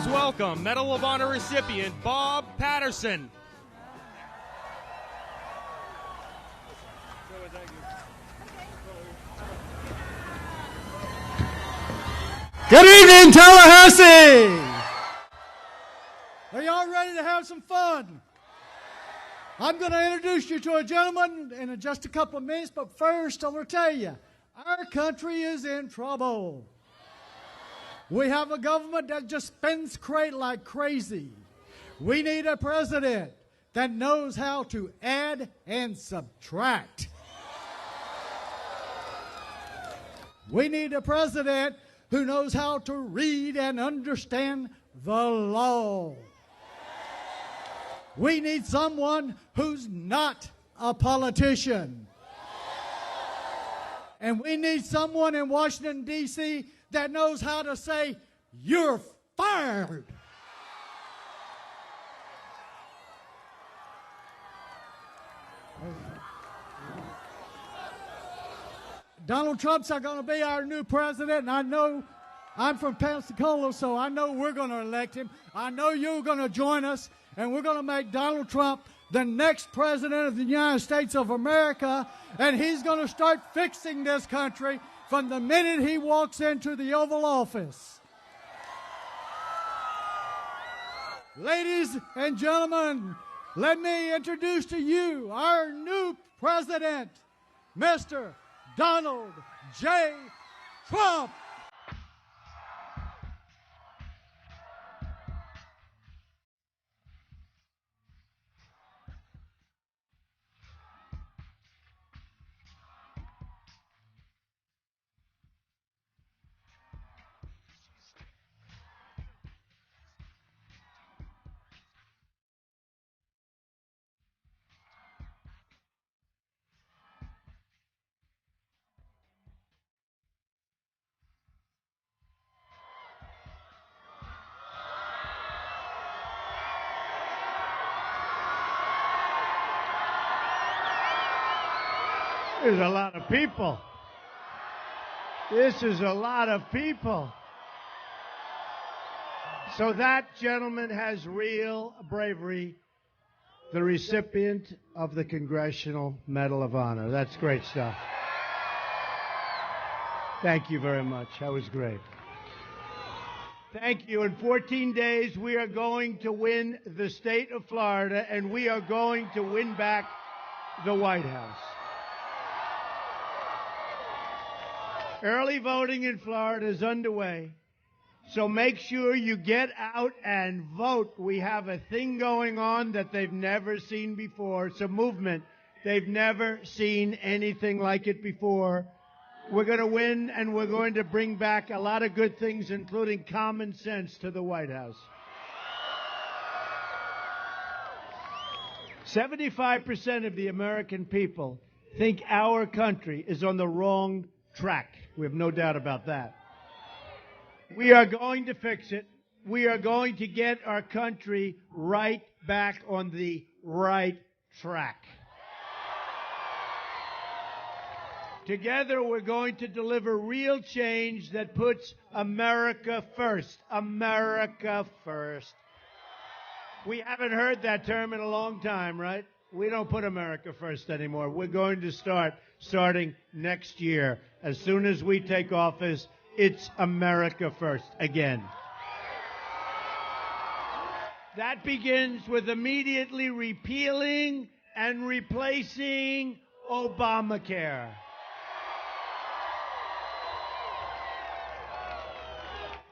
welcome Medal of Honor recipient Bob Patterson. Good evening, Tallahassee! Are y'all ready to have some fun? I'm going to introduce you to a gentleman in just a couple of minutes, but first I want to tell you, our country is in trouble. We have a government that just spends like crazy. We need a president that knows how to add and subtract. We need a president who knows how to read and understand the law. We need someone who's not a politician. And we need someone in Washington, D.C. that knows how to say, "You're fired." Donald Trump's going to be our new president, and I know I'm from Pensacola, so I know we're going to elect him. I know you're going to join us, and we're going to make Donald Trump the next president of the United States of America, and he's going to start fixing this country from the minute he walks into the Oval Office. Ladies and gentlemen, let me introduce to you our new president, Mr. Donald J. Trump. There's a lot of people. This is a lot of people. So that gentleman has real bravery, the recipient of the Congressional Medal of Honor. That's great stuff. Thank you very much. That was great. Thank you. In 14 days, we are going to win the state of Florida, and we are going to win back the White House. Early voting in Florida is underway, so make sure you get out and vote. We have a thing going on that they've never seen before. It's a movement. They've never seen anything like it before. We're going to win, and we're going to bring back a lot of good things, including common sense, to the White House. 75% of the American people think our country is on the wrong track. We have no doubt about that. We are going to fix it. We are going to get our country right back on the right track. Together, we're going to deliver real change that puts America first. America first. We haven't heard that term in a long time, right? We don't put America first anymore. We're going to starting next year. As soon as we take office, it's America first again. That begins with immediately repealing and replacing Obamacare.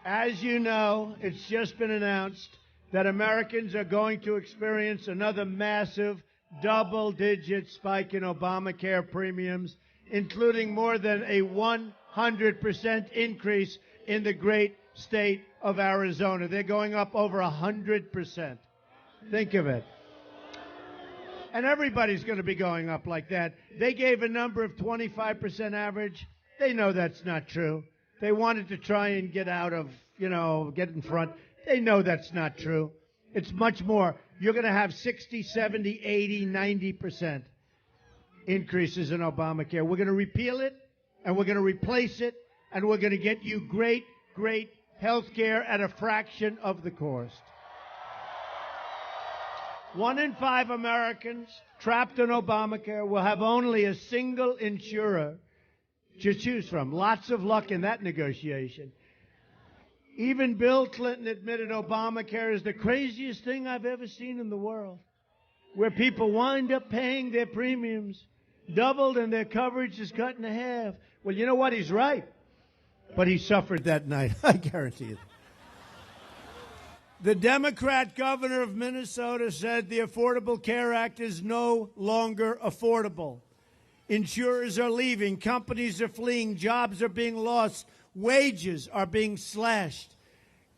As you know, it's just been announced that Americans are going to experience another massive double-digit spike in Obamacare premiums, including more than a 100% increase in the great state of Arizona. They're going up over 100%. Think of it. And everybody's going to be going up like that. They gave a number of 25% average. They know that's not true. They wanted to try and get out of, get in front. They know that's not true. It's much more. You're going to have 60, 70, 80, 90% increases in Obamacare. We're going to repeal it, and we're going to replace it, and we're going to get you great, great health care at a fraction of the cost. 1 in 5 Americans trapped in Obamacare will have only a single insurer to choose from. Lots of luck in that negotiation. Even Bill Clinton admitted Obamacare is the craziest thing I've ever seen in the world, where people wind up paying their premiums doubled and their coverage is cut in half. Well, you know what? He's right. But he suffered that night, I guarantee you. The Democrat governor of Minnesota said the Affordable Care Act is no longer affordable. Insurers are leaving, companies are fleeing, jobs are being lost, wages are being slashed.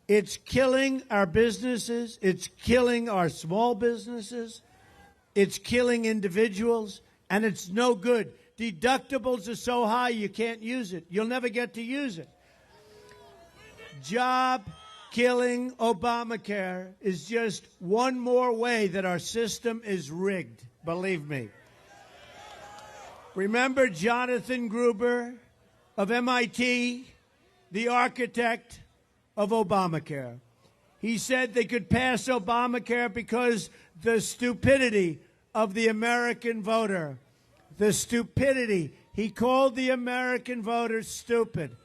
It's killing our businesses, it's killing our small businesses, it's killing individuals, and it's no good. Deductibles are so high you can't use it. You'll never get to use it. Job-killing Obamacare is just one more way that our system is rigged, believe me. Remember Jonathan Gruber of MIT, the architect of Obamacare. He said they could pass Obamacare because the stupidity of the American voter. The stupidity. He called the American voter stupid.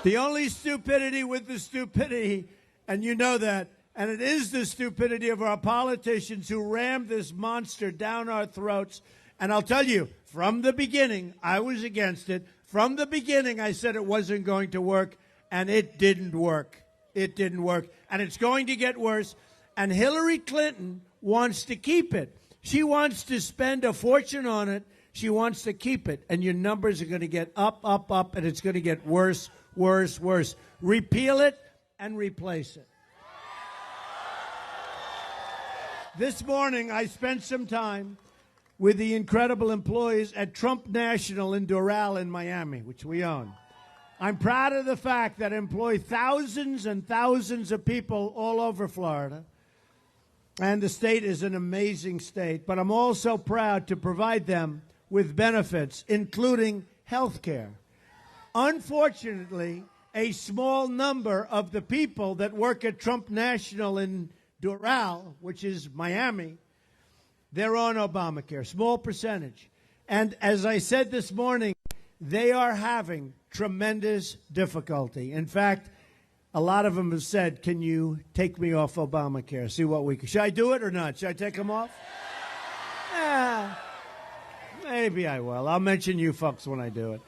The only stupidity with the stupidity, and you know that, and it is the stupidity of our politicians who rammed this monster down our throats. And I'll tell you, from the beginning, I was against it. From the beginning, I said it wasn't going to work, and it didn't work. It didn't work, and it's going to get worse. And Hillary Clinton wants to keep it. She wants to spend a fortune on it. She wants to keep it, and your numbers are going to get up, up, up, and it's going to get worse, worse, worse. Repeal it and replace it. This morning, I spent some time with the incredible employees at Trump National in Doral in Miami, which we own. I'm proud of the fact that I employ thousands and thousands of people all over Florida. And the state is an amazing state. But I'm also proud to provide them with benefits, including health care. Unfortunately, a small number of the people that work at Trump National in Doral, which is Miami, they're on Obamacare, small percentage. And as I said this morning, they are having tremendous difficulty. In fact, a lot of them have said, can you take me off Obamacare? See what we can. Should I do it or not? Should I take them off? Maybe I will. I'll mention you folks when I do it.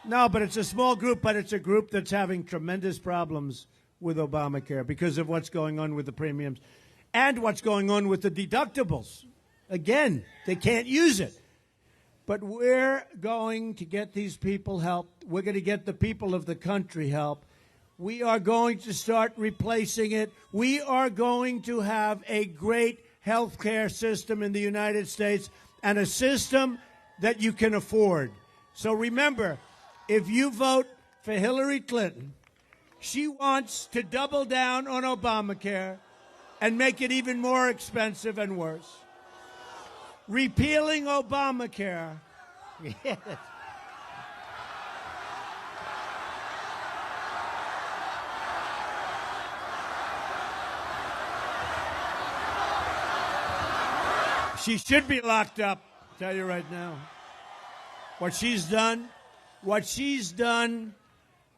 No, but it's a small group, but it's a group that's having tremendous problems with Obamacare because of what's going on with the premiums and what's going on with the deductibles. Again, they can't use it. But we're going to get these people help. We're going to get the people of the country help. We are going to start replacing it. We are going to have a great health care system in the United States and a system that you can afford. So remember, if you vote for Hillary Clinton, she wants to double down on Obamacare and make it even more expensive and worse. Repealing Obamacare. Yes. She should be locked up, I'll tell you right now. What she's done,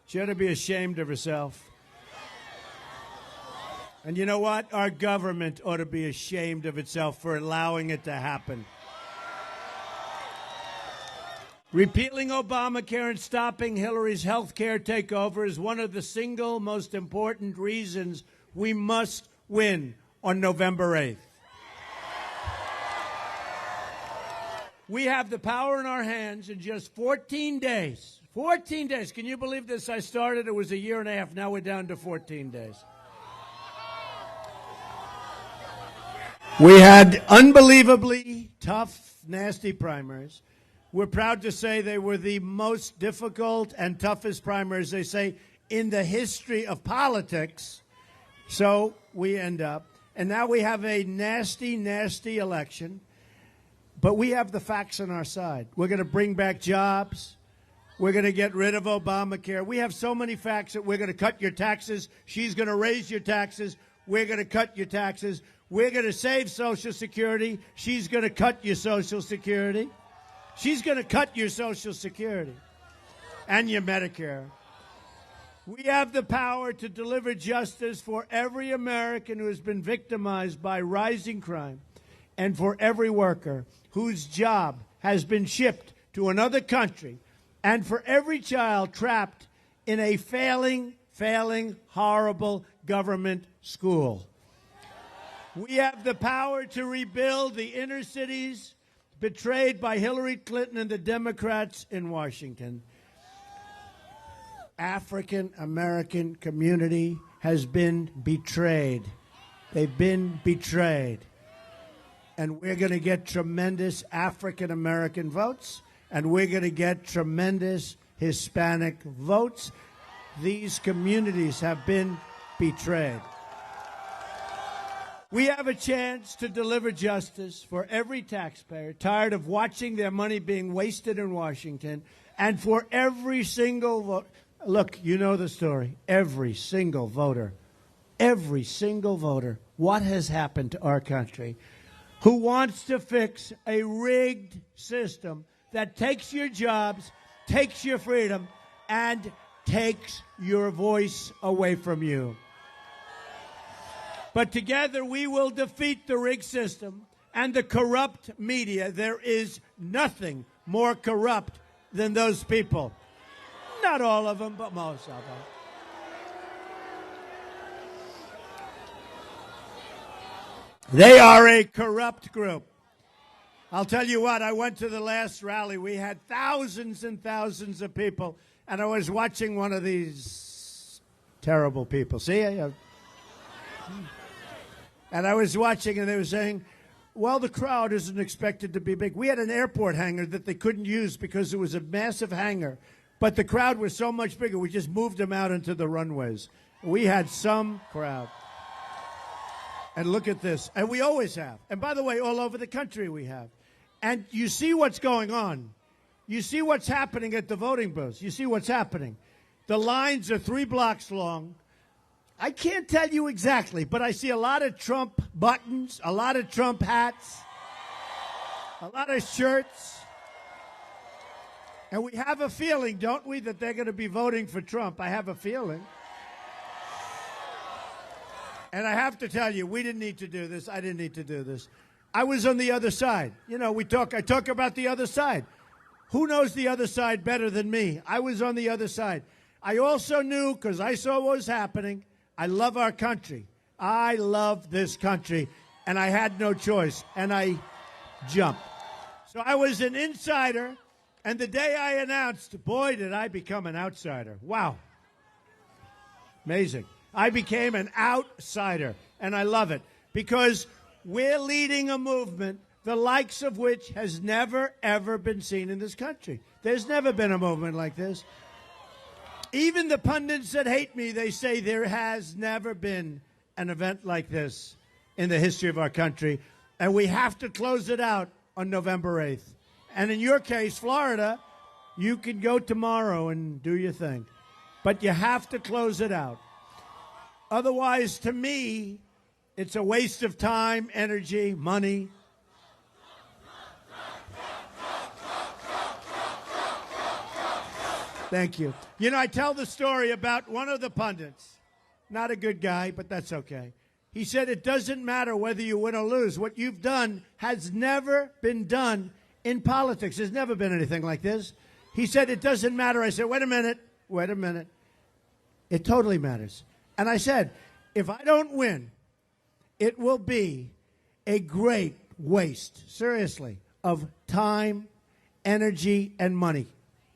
she ought to be ashamed of herself. And you know what? Our government ought to be ashamed of itself for allowing it to happen. Repealing Obamacare and stopping Hillary's health care takeover is one of the single most important reasons we must win on November 8th. We have the power in our hands in just 14 days. 14 days. Can you believe this? I started, it was a year and a half. Now we're down to 14 days. We had unbelievably tough, nasty primaries. We're proud to say they were the most difficult and toughest primaries, they say, in the history of politics. So we end up. And now we have a nasty, nasty election. But we have the facts on our side. We're going to bring back jobs. We're going to get rid of Obamacare. We have so many facts that we're going to cut your taxes. She's going to raise your taxes. We're going to cut your taxes. We're going to save Social Security. She's going to cut your Social Security. She's going to cut your Social Security and your Medicare. We have the power to deliver justice for every American who has been victimized by rising crime and for every worker whose job has been shipped to another country and for every child trapped in a failing, horrible government school. We have the power to rebuild the inner cities betrayed by Hillary Clinton and the Democrats in Washington. African American community has been betrayed. They've been betrayed. And we're going to get tremendous African American votes, and we're going to get tremendous Hispanic votes. These communities have been betrayed. We have a chance to deliver justice for every taxpayer tired of watching their money being wasted in Washington, and for every single vote. Look, you know the story. Every single voter, what has happened to our country, who wants to fix a rigged system that takes your jobs, takes your freedom, and takes your voice away from you. But together we will defeat the rigged system and the corrupt media. There is nothing more corrupt than those people. Not all of them, but most of them. They are a corrupt group. I'll tell you what, I went to the last rally. We had thousands and thousands of people, and I was watching one of these terrible people. See? And I was watching, and they were saying, well, the crowd isn't expected to be big. We had an airport hangar that they couldn't use because it was a massive hangar. But the crowd was so much bigger, we just moved them out into the runways. We had some crowd. And look at this. And we always have. And by the way, all over the country we have. And you see what's going on. You see what's happening at the voting booths. You see what's happening. The lines are 3 blocks long. I can't tell you exactly, but I see a lot of Trump buttons, a lot of Trump hats, a lot of shirts. And we have a feeling, don't we, that they're going to be voting for Trump. I have a feeling. And I have to tell you, we didn't need to do this. I didn't need to do this. I was on the other side. You know, I talk about the other side. Who knows the other side better than me? I was on the other side. I also knew, because I saw what was happening, I love our country. I love this country. And I had no choice. And I jumped. So I was an insider. And the day I announced, boy, did I become an outsider. Wow. Amazing. I became an outsider. And I love it. Because we're leading a movement the likes of which has never, ever been seen in this country. There's never been a movement like this. Even the pundits that hate me, they say there has never been an event like this in the history of our country. And we have to close it out on November 8th. And in your case, Florida, you can go tomorrow and do your thing. But you have to close it out. Otherwise, to me, it's a waste of time, energy, money. Thank you. You know, I tell the story about one of the pundits. Not a good guy, but that's okay. He said it doesn't matter whether you win or lose. What you've done has never been done in politics. There's never been anything like this. He said it doesn't matter. I said, wait a minute. It totally matters. And I said, if I don't win, it will be a great waste, seriously, of time, energy, and money.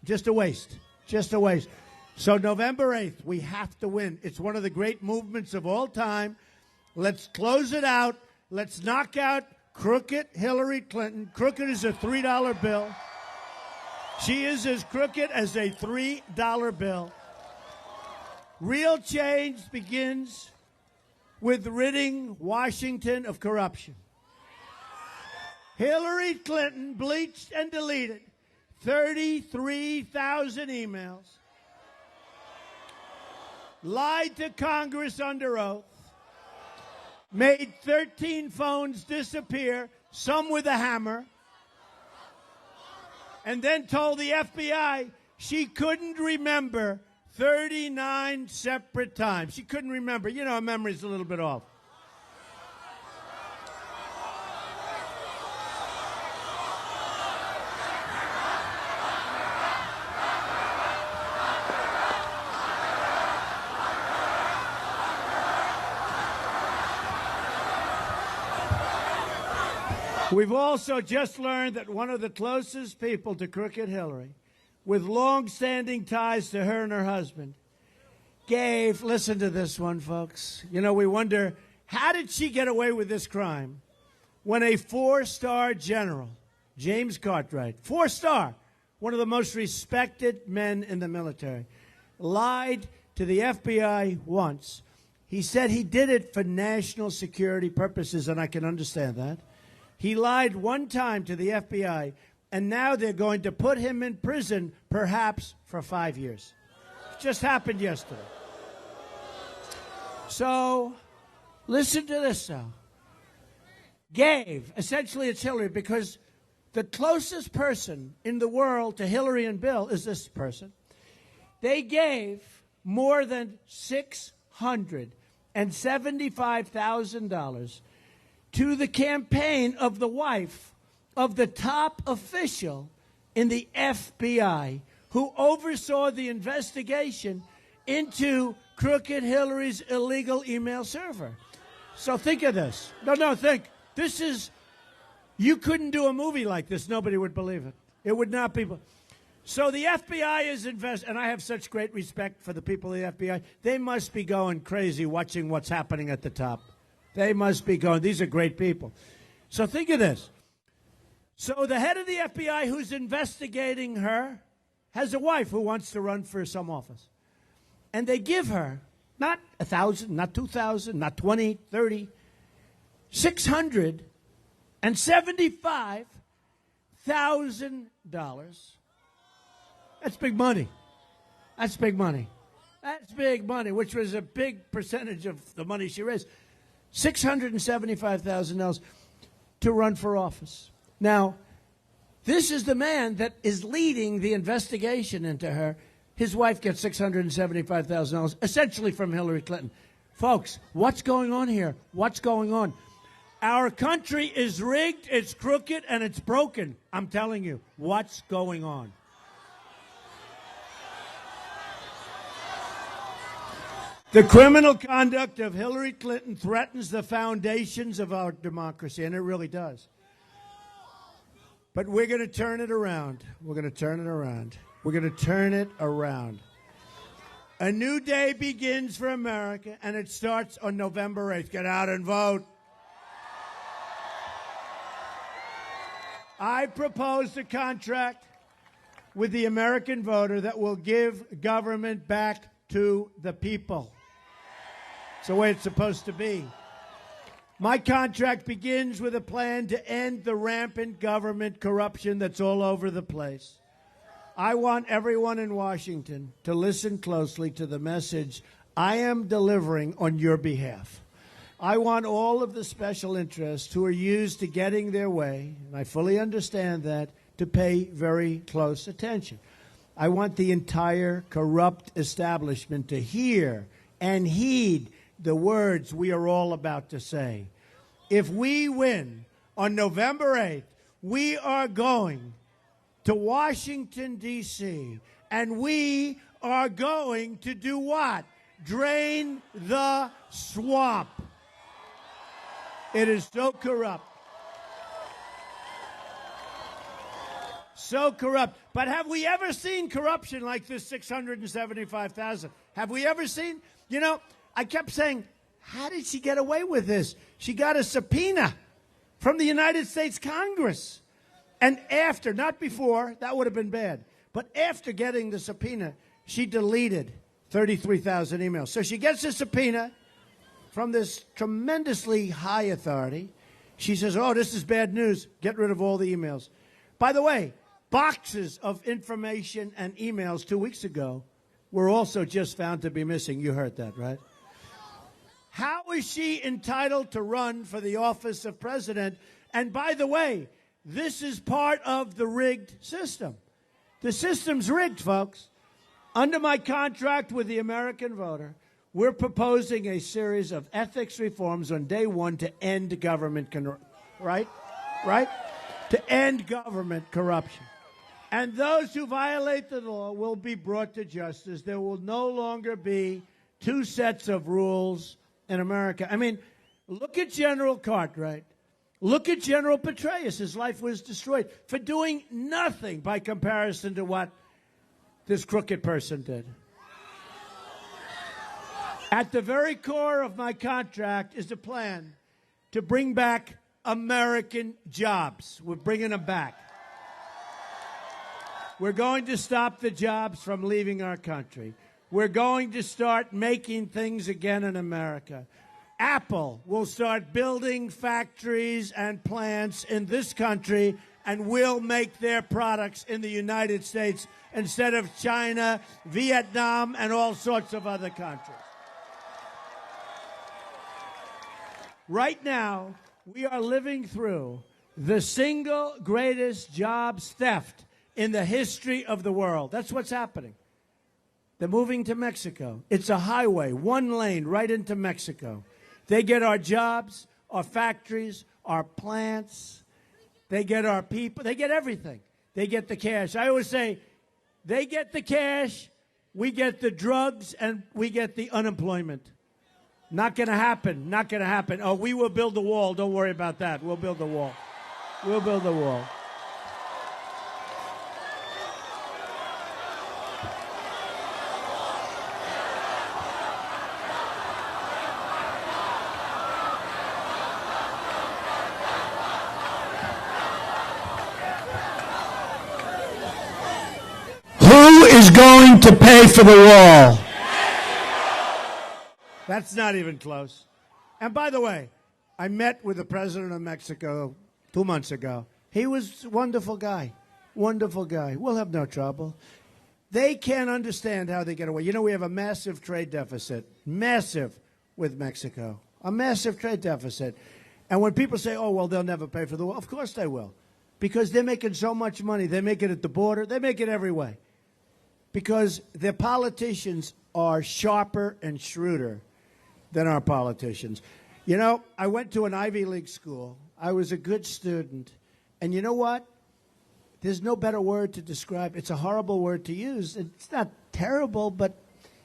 Just a waste. Just a waste. So November 8th, we have to win. It's one of the great movements of all time. Let's close it out. Let's knock out crooked Hillary Clinton. Crooked is a $3 bill. She is as crooked as a $3 bill. Real change begins with ridding Washington of corruption. Hillary Clinton bleached and deleted 33,000 emails, lied to Congress under oath, made 13 phones disappear, some with a hammer, and then told the FBI she couldn't remember 39 separate times. She couldn't remember. You know, her memory's a little bit off. We've also just learned that one of the closest people to Crooked Hillary, with long-standing ties to her and her husband, gave, listen to this one, folks. You know, we wonder, how did she get away with this crime when a 4-star general, James Cartwright, 4-star, one of the most respected men in the military, lied to the FBI once. He said he did it for national security purposes, and I can understand that. He lied one time to the FBI, and now they're going to put him in prison, perhaps for 5 years. It just happened yesterday. So, listen to this, though. Gave, essentially it's Hillary, because the closest person in the world to Hillary and Bill is this person. They gave more than $675,000 to the campaign of the wife of the top official in the FBI who oversaw the investigation into Crooked Hillary's illegal email server. So think of this. No, think. This is, you couldn't do a movie like this. Nobody would believe it. It would not be. So the FBI is and I have such great respect for the people of the FBI. They must be going crazy watching what's happening at the top. They must be going, these are great people. So think of this. So the head of the FBI who's investigating her has a wife who wants to run for some office. And they give her not 1,000, not 2,000, not 20, 30, $675,000. That's big money. That's big money. That's big money, which was a big percentage of the money she raised. $675,000 to run for office. Now, this is the man that is leading the investigation into her. His wife gets $675,000, essentially from Hillary Clinton. Folks, what's going on here? What's going on? Our country is rigged, it's crooked, and it's broken. I'm telling you, what's going on? The criminal conduct of Hillary Clinton threatens the foundations of our democracy, and it really does. But we're going to turn it around. We're going to turn it around. We're going to turn it around. A new day begins for America, and it starts on November 8th. Get out and vote. I proposed a contract with the American voter that will give government back to the people. It's the way it's supposed to be. My contract begins with a plan to end the rampant government corruption that's all over the place. I want everyone in Washington to listen closely to the message I am delivering on your behalf. I want all of the special interests who are used to getting their way, and I fully understand that, to pay very close attention. I want the entire corrupt establishment to hear and heed the words we are all about to say. If we win on November 8th, we are going to Washington, D.C., and we are going to do what? Drain the swamp. It is so corrupt. So corrupt. But have we ever seen corruption like this 675,000? Have we ever seen? You know, I kept saying, how did she get away with this? She got a subpoena from the United States Congress. And after, not before, that would have been bad. But after getting the subpoena, she deleted 33,000 emails. So she gets a subpoena from this tremendously high authority. She says, oh, this is bad news. Get rid of all the emails. By the way, boxes of information and emails 2 weeks ago were also just found to be missing. You heard that, right? How is she entitled to run for the office of president? And by the way, this is part of the rigged system. The system's rigged, folks. Under my contract with the American voter, we're proposing a series of ethics reforms on day one to end government right? To end government corruption. And those who violate the law will be brought to justice. There will no longer be two sets of rules in America. I mean, look at General Cartwright. Look at General Petraeus. His life was destroyed for doing nothing by comparison to what this crooked person did. At the very core of my contract is a plan to bring back American jobs. We're bringing them back. We're going to stop the jobs from leaving our country. We're going to start making things again in America. Apple will start building factories and plants in this country and will make their products in the United States instead of China, Vietnam, and all sorts of other countries. Right now, we are living through the single greatest jobs theft in the history of the world. That's what's happening. They're moving to Mexico. It's a highway, one lane, right into Mexico. They get our jobs, our factories, our plants. They get our people. They get everything. They get the cash. I always say, they get the cash, we get the drugs, and we get the unemployment. Not going to happen. Not going to happen. Oh, we will build the wall. Don't worry about that. We'll build the wall. We'll build the wall. Who is going to pay for the wall? That's not even close. And by the way, I met with the president of Mexico 2 months ago. He was a wonderful guy. Wonderful guy. We'll have no trouble. They can't understand how they get away. You know, we have a massive trade deficit. Massive with Mexico. A massive trade deficit. And when people say, oh, well, they'll never pay for the wall, of course they will. Because they're making so much money. They make it at the border. They make it every way. Because their politicians are sharper and shrewder than our politicians. You know, I went to an Ivy League school. I was a good student. And you know what? There's no better word to describe. It's a horrible word to use. It's not terrible, but,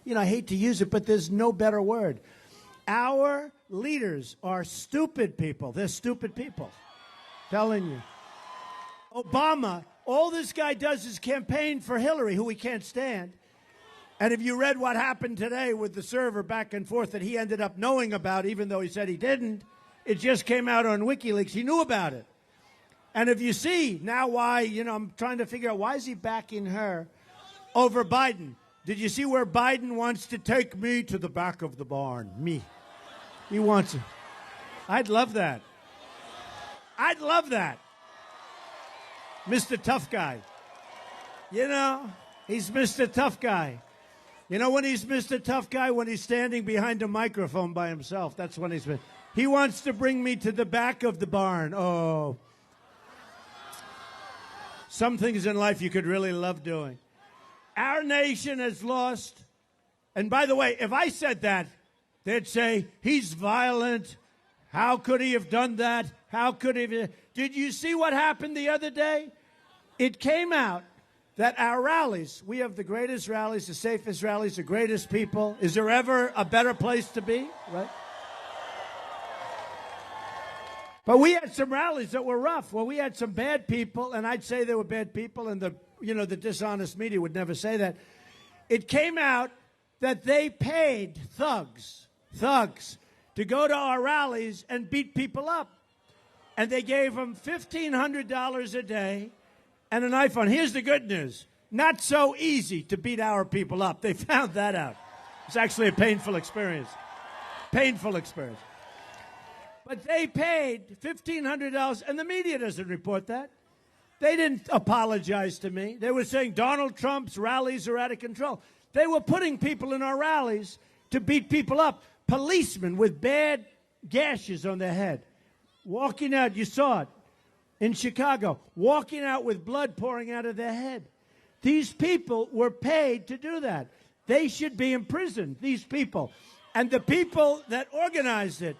you know, I hate to use it, but there's no better word. Our leaders are stupid people. They're stupid people. Telling you. Obama, all this guy does is campaign for Hillary, who he can't stand. And if you read what happened today with the server back and forth that he ended up knowing about, even though he said he didn't, it just came out on WikiLeaks. He knew about it. And if you see now why, you know, I'm trying to figure out why is he backing her over Biden. Did you see where Biden wants to take me to the back of the barn? Me. He wants it. I'd love that. I'd love that. Mr. Tough Guy. You know, he's Mr. Tough Guy. You know when he's Mr. Tough Guy? When he's standing behind a microphone by himself. That's when he's... He wants to bring me to the back of the barn. Oh. Some things in life you could really love doing. Our nation has lost... And by the way, if I said that, they'd say, he's violent. How could he have done that? How could he have... Did you see what happened the other day? It came out that our rallies, we have the greatest rallies, the safest rallies, the greatest people. Is there ever a better place to be? Right? But we had some rallies that were rough. Well, we had some bad people, and I'd say they were bad people, and the dishonest media would never say that. It came out that they paid thugs, to go to our rallies and beat people up. And they gave them $1,500 a day and an iPhone. Here's the good news. Not so easy to beat our people up. They found that out. It's actually a painful experience. Painful experience. But they paid $1,500, and the media doesn't report that. They didn't apologize to me. They were saying Donald Trump's rallies are out of control. They were putting people in our rallies to beat people up. Policemen with bad gashes on their head, walking out, you saw it, in Chicago, walking out with blood pouring out of their head. These people were paid to do that. They should be imprisoned, these people. And the people that organized it,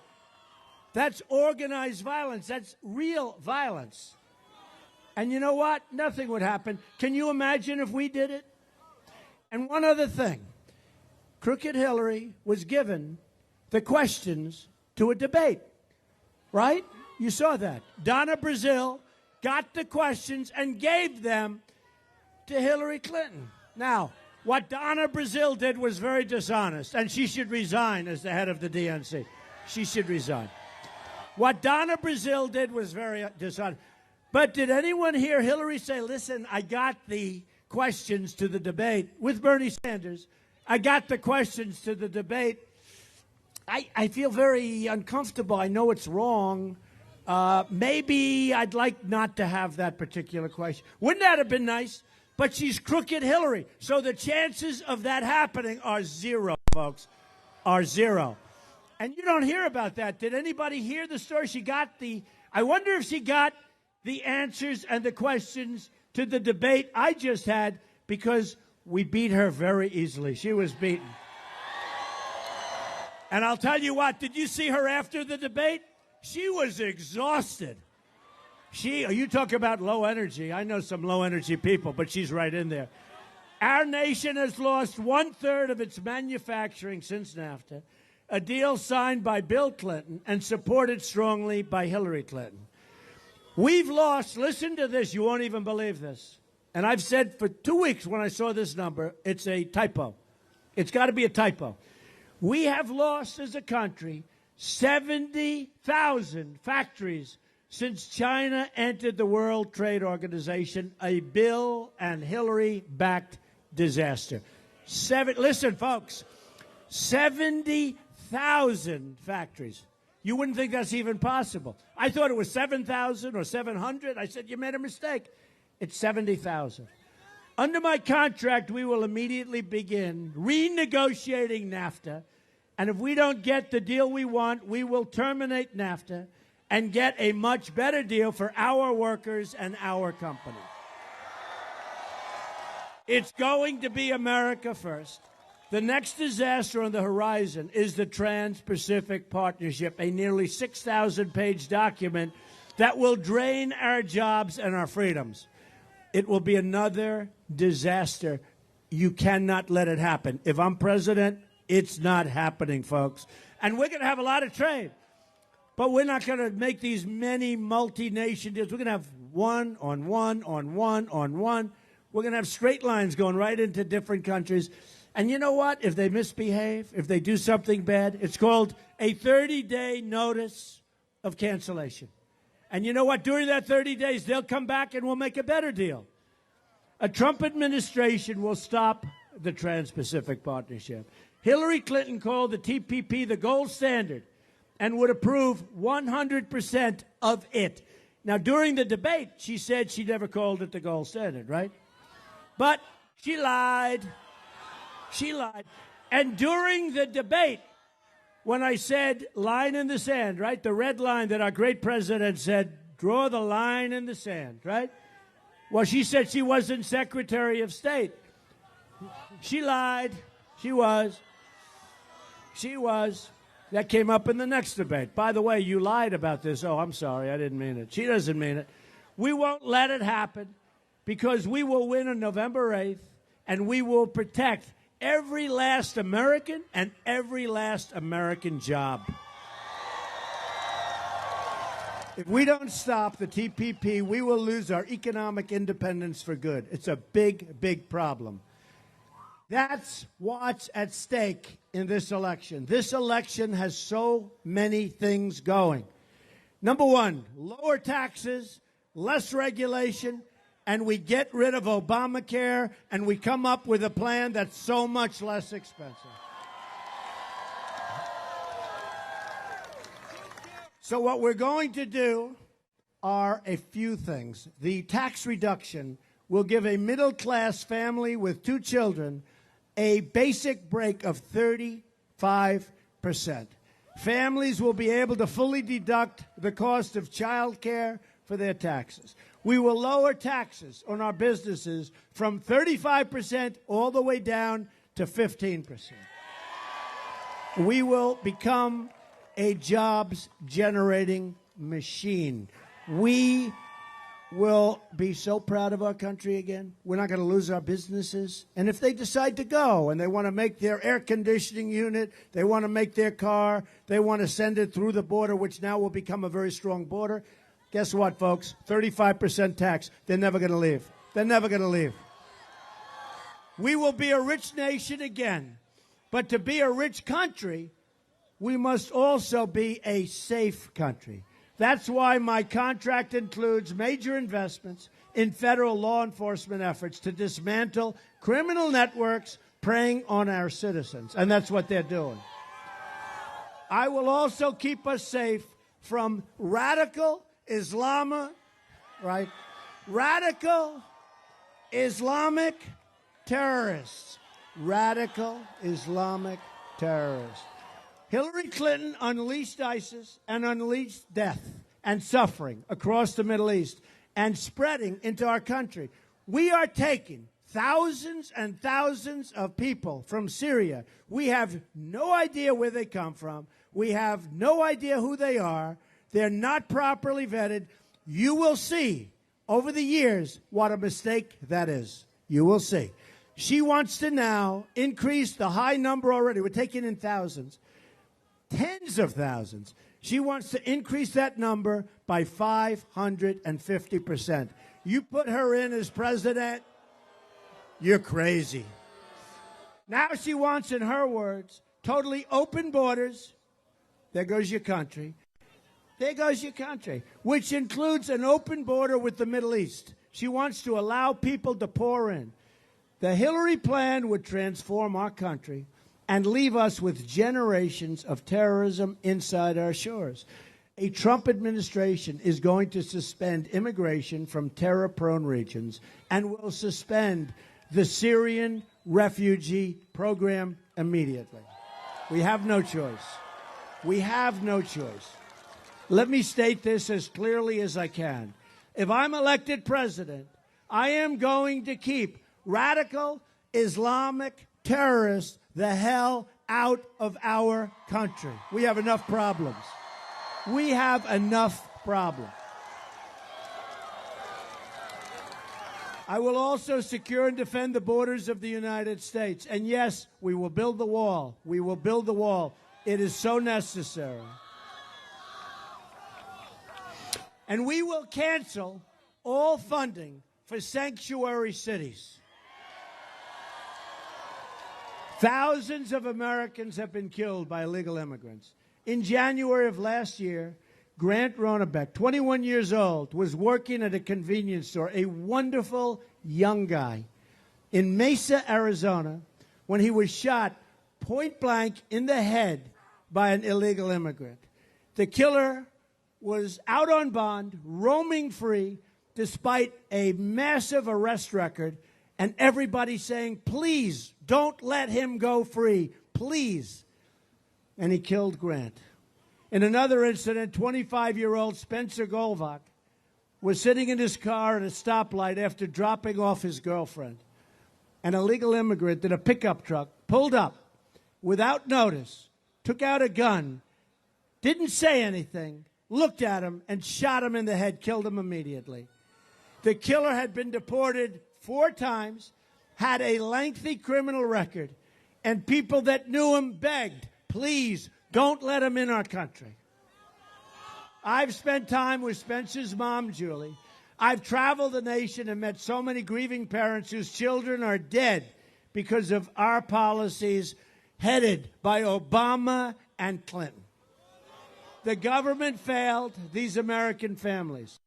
that's organized violence. That's real violence. And you know what? Nothing would happen. Can you imagine if we did it? And one other thing. Crooked Hillary was given the questions to a debate, right? You saw that. Donna Brazile got the questions and gave them to Hillary Clinton. Now, what Donna Brazile did was very dishonest, and she should resign as the head of the DNC. She should resign. What Donna Brazile did was very dishonest. But did anyone hear Hillary say, listen, I got the questions to the debate with Bernie Sanders. I got the questions to the debate. I feel very uncomfortable. I know it's wrong. Maybe I'd like not to have that particular question. Wouldn't that have been nice? But she's crooked Hillary. So the chances of that happening are zero, folks, are zero. And you don't hear about that. Did anybody hear the story? I wonder if she got the answers and the questions to the debate I just had, because we beat her very easily. She was beaten. And I'll tell you what, did you see her after the debate? She was exhausted. You talk about low energy. I know some low energy people, but she's right in there. Our nation has lost 1/3 of its manufacturing since NAFTA, a deal signed by Bill Clinton and supported strongly by Hillary Clinton. We've lost, listen to this, you won't even believe this. And I've said for 2 weeks when I saw this number, it's a typo. It's got to be a typo. We have lost as a country 70,000 factories since China entered the World Trade Organization, a Bill and Hillary-backed disaster. Listen, folks, 70,000 factories. You wouldn't think that's even possible. I thought it was 7,000 or 700. I said, you made a mistake. It's 70,000. Under my contract, we will immediately begin renegotiating NAFTA. And if we don't get the deal we want, we will terminate NAFTA and get a much better deal for our workers and our company. It's going to be America first. The next disaster on the horizon is the Trans-Pacific Partnership, a nearly 6,000-page document that will drain our jobs and our freedoms. It will be another disaster. You cannot let it happen. If I'm president, it's not happening, folks. And we're going to have a lot of trade. But we're not going to make these many multi-nation deals. We're going to have one on one on one on one. We're going to have straight lines going right into different countries. And you know what? If they misbehave, if they do something bad, it's called a 30-day notice of cancellation. And you know what? During that 30 days, they'll come back and we'll make a better deal. A Trump administration will stop the Trans-Pacific Partnership. Hillary Clinton called the TPP the gold standard and would approve 100% of it. Now, during the debate, she said she never called it the gold standard, right? But she lied. She lied. And during the debate, when I said line in the sand, right, the red line that our great president said, draw the line in the sand, right? Well, she said she wasn't Secretary of State. She lied. She was. She was. That came up in the next debate. By the way, you lied about this. Oh, I'm sorry. I didn't mean it. She doesn't mean it. We won't let it happen because we will win on November 8th, and we will protect every last American and every last American job. If we don't stop the TPP, we will lose our economic independence for good. It's a big, big problem. That's what's at stake in this election. This election has so many things going. Number one, lower taxes, less regulation, and we get rid of Obamacare, and we come up with a plan that's so much less expensive. So what we're going to do are a few things. The tax reduction will give a middle-class family with 2 children a basic break of 35%. Families will be able to fully deduct the cost of child care for their taxes. We will lower taxes on our businesses from 35% all the way down to 15%. We will become a jobs-generating machine. We will be so proud of our country again. We're not going to lose our businesses. And if they decide to go and they want to make their air conditioning unit, they want to make their car, they want to send it through the border, which now will become a very strong border, guess what, folks? 35% tax. They're never going to leave. They're never going to leave. We will be a rich nation again. But to be a rich country, we must also be a safe country. That's why my contract includes major investments in federal law enforcement efforts to dismantle criminal networks preying on our citizens. And that's what they're doing. I will also keep us safe from radical Radical Islamic terrorists. Radical Islamic terrorists. Hillary Clinton unleashed ISIS and unleashed death and suffering across the Middle East and spreading into our country. We are taking thousands and thousands of people from Syria. We have no idea where they come from. We have no idea who they are. They're not properly vetted. You will see over the years what a mistake that is. You will see. She wants to now increase the high number already. We're taking in thousands. Tens of thousands. She wants to increase that number by 550%. You put her in as president, you're crazy. Now she wants, in her words, totally open borders. There goes your country. There goes your country, which includes an open border with the Middle East. She wants to allow people to pour in. The Hillary plan would transform our country and leave us with generations of terrorism inside our shores. A Trump administration is going to suspend immigration from terror-prone regions and will suspend the Syrian refugee program immediately. We have no choice. We have no choice. Let me state this as clearly as I can. If I'm elected president, I am going to keep radical Islamic terrorists the hell out of our country. We have enough problems. We have enough problems. I will also secure and defend the borders of the United States. And yes, we will build the wall. We will build the wall. It is so necessary. And we will cancel all funding for sanctuary cities. Thousands of Americans have been killed by illegal immigrants. In January of last year, Grant Ronebeck, 21 years old, was working at a convenience store, a wonderful young guy, in Mesa, Arizona, when he was shot point blank in the head by an illegal immigrant. The killer was out on bond, roaming free, despite a massive arrest record, and everybody saying, please, don't let him go free, please. And he killed Grant. In another incident, 25-year-old Spencer Golvach was sitting in his car at a stoplight after dropping off his girlfriend. An illegal immigrant in a pickup truck pulled up without notice, took out a gun, didn't say anything, looked at him, and shot him in the head, killed him immediately. The killer had been deported 4 times, had a lengthy criminal record, and people that knew him begged, please, don't let him in our country. I've spent time with Spencer's mom, Julie. I've traveled the nation and met so many grieving parents whose children are dead because of our policies headed by Obama and Clinton. The government failed these American families.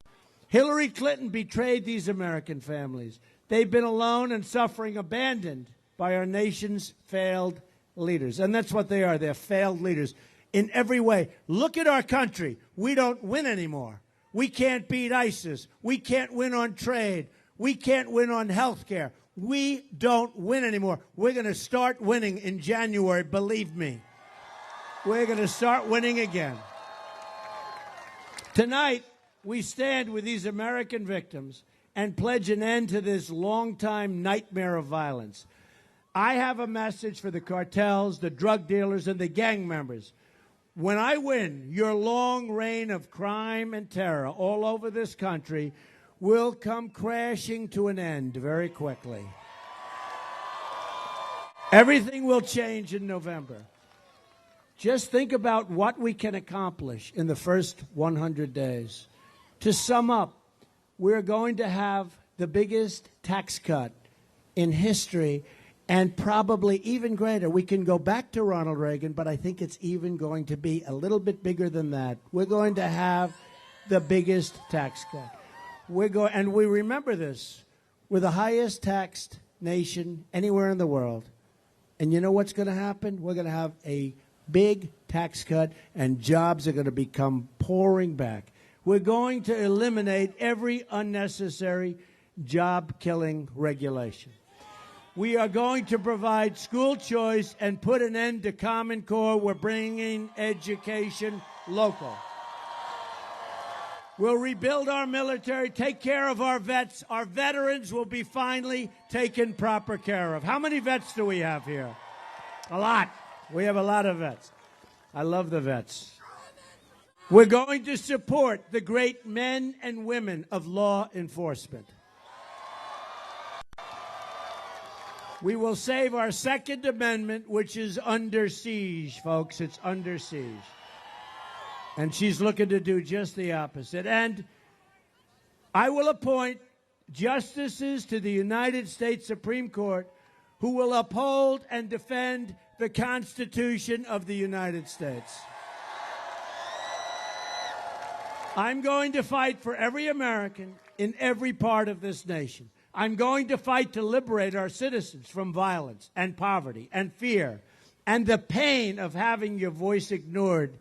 Hillary Clinton betrayed these American families. They've been alone and suffering, abandoned by our nation's failed leaders. And that's what they are. They're failed leaders in every way. Look at our country. We don't win anymore. We can't beat ISIS. We can't win on trade. We can't win on health care. We don't win anymore. We're going to start winning in January, believe me. We're going to start winning again. Tonight, we stand with these American victims and pledge an end to this long-time nightmare of violence. I have a message for the cartels, the drug dealers, and the gang members. When I win, your long reign of crime and terror all over this country will come crashing to an end very quickly. Everything will change in November. Just think about what we can accomplish in the first 100 days. To sum up, we're going to have the biggest tax cut in history, and probably even greater. We can go back to Ronald Reagan, but I think it's even going to be a little bit bigger than that. We're going to have the biggest tax cut. And we remember this. We're the highest taxed nation anywhere in the world. And you know what's going to happen? We're going to have a big tax cut, and jobs are going to become pouring back. We're going to eliminate every unnecessary job-killing regulation. We are going to provide school choice and put an end to Common Core. We're bringing education local. We'll rebuild our military, take care of our vets. Our veterans will be finally taken proper care of. How many vets do we have here? A lot. We have a lot of vets. I love the vets. We're going to support the great men and women of law enforcement. We will save our Second Amendment, which is under siege, folks. It's under siege. And she's looking to do just the opposite. And I will appoint justices to the United States Supreme Court who will uphold and defend the Constitution of the United States. I'm going to fight for every American in every part of this nation. I'm going to fight to liberate our citizens from violence and poverty and fear and the pain of having your voice ignored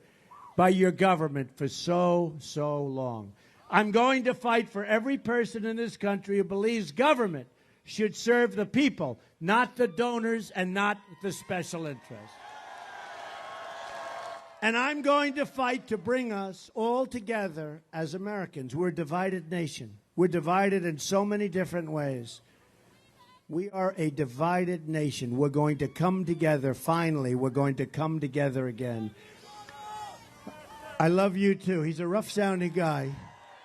by your government for so long. I'm going to fight for every person in this country who believes government should serve the people, not the donors and not the special interests. And I'm going to fight to bring us all together as Americans. We're a divided nation. We're divided in so many different ways. We are a divided nation. We're going to come together. Finally, we're going to come together again. I love you, too. He's a rough-sounding guy.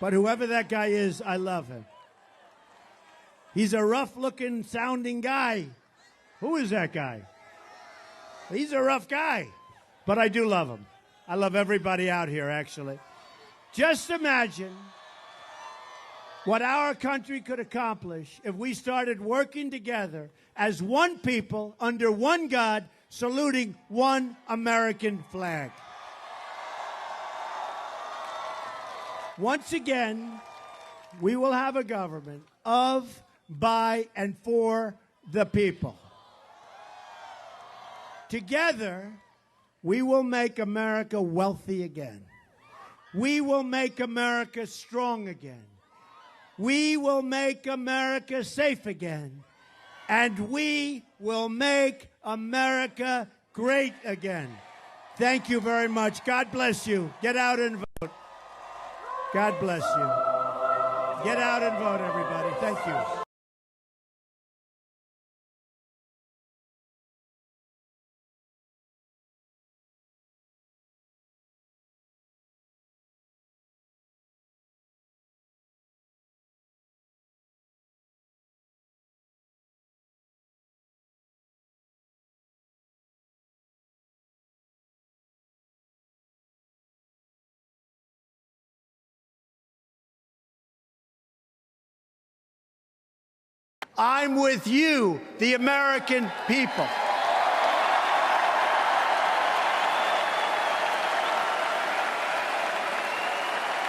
But whoever that guy is, I love him. He's a rough-looking, sounding guy. Who is that guy? He's a rough guy. But I do love him. I love everybody out here, actually. Just imagine what our country could accomplish if we started working together as one people under one God, saluting one American flag. Once again, we will have a government of, by, and for the people. Together, we will make America wealthy again. We will make America strong again. We will make America safe again. And we will make America great again. Thank you very much. God bless you. Get out and vote. God bless you. Get out and vote, everybody. Thank you. I'm with you, the American people.